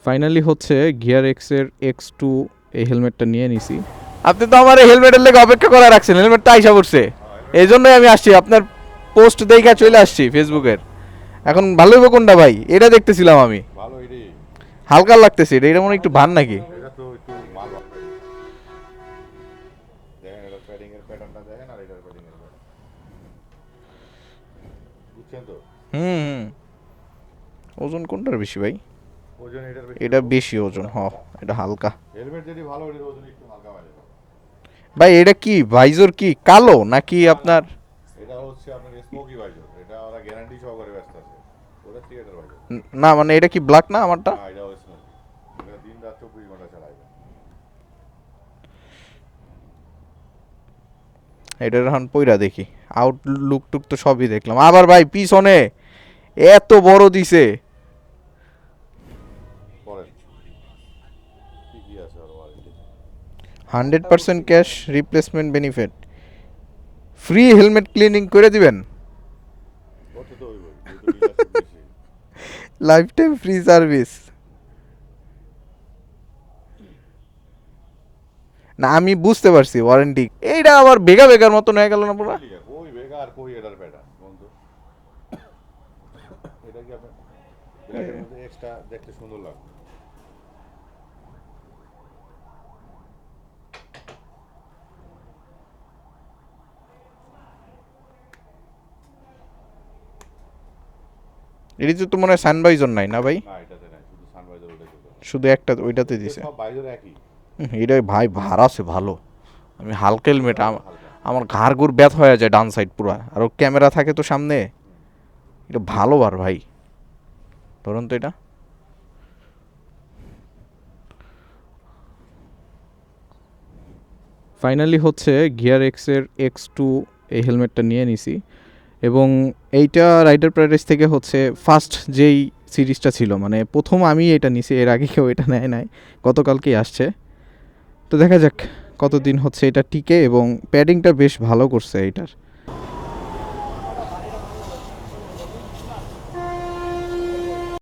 Finally হচ্ছে gear x এর X2 এই হেলমেটটা নিয়ে নিছি। আপনি তো আমার এই হেলমেটের লেগে অপেক্ষা করে রাখছেন, হেলমেটটা আইসা পড়ছে, এই জন্যই আমি আসছি, আপনার পোস্ট দেখে চলে আসছি ফেসবুকের। এখন ভালো হইব কোনটা ভাই, এটা দেখতেছিলাম আমি। ভালো এটাই। হালকা লাগতেছে এটা মনে হয় একটু ভান নাকি। এটা তো একটু মাল বাড়বে। দেখেন এটা প্যাডিং এর প্যাটার্নটা দেখেন আর এটার প্যাডিং এর প্যাটার্ন। বুঝছেন তো? হুম হুম। ওজন কোনটার বেশি ভাই? ওজন এটার বেশি। এটা বেশি ওজন, এটা হালকা। হেলমেট যদি ভালো এটার ওজন একটু হালকা হয়ে যাবে। ভাই এটা কি ভাইজর কি কালো নাকি আপনার? এটা হচ্ছে আপনার স্মোকি ভাইজর। এটা ওরা গ্যারান্টি সহকারে ব্যস্ত আছে। ওটা থিয়েটার ভাইজর। না মানে এটা কি ব্ল্যাক না আমারটা? না এটা স্মোকি। এটা দিন রাত 24 ঘন্টা চালাবে। এটা এখন পইরা দেখি, আউটলুক টুক তো সবই দেখলাম, আবার ভাই পিছনে এত বড় দিছে। পরেন কি কি আছে আর warranty? 100% cash replacement benefit, free helmet cleaning করে দিবেন, কত তো হইব? যেহেতু ডিলারশিপ বেশি। Life time free service. না আমি বুঝতে পারছি ওয়ারেন্টি, এইটা আবার বেগা বেগার মতন হয়ে গেল না পুরো। কই বেগা আর কই এটার প্যাটার্ন বন্ধু। এটা কি আপনার ব্ল্যাকের মধ্যে এক্সট্রা দেখতে সুন্দর লাগবে। এটি তো মনে হয় সানভাইজর নাই না ভাই? না এটাতে নাই, শুধু সানভাইজার ওটা দিতে। শুধু একটা ওইটাতে দিছে। সব ভাইজার একই। এটা ভাই ভার আছে ভালো। আমি হালকা হেলমেট, হালকা। আমার ঘাড় ঘুর ব্যথা হয়ে যায় ডান সাইড পুরা, আর ক্যামেরা থাকে তো সামনে, এটা ভালো বার ভাই। ধরুন তো এটা, ফাইনালি হচ্ছে গিয়ার এক্স এর X2 এই হেলমেটটা নিয়ে নিছি। এবং এইটা রাইডার প্যারাডাইস থেকে হচ্ছে ফার্স্ট যেই সিরিজটা ছিল, মানে প্রথম আমি এটা নিছি, এর আগে কেউ এটা নেয় নাই, গতকালকেই আসছে। তো দেখা যাক কতদিন হচ্ছে এটা টিকে, এবং প্যাডিংটা বেশ ভালো করছে এটার।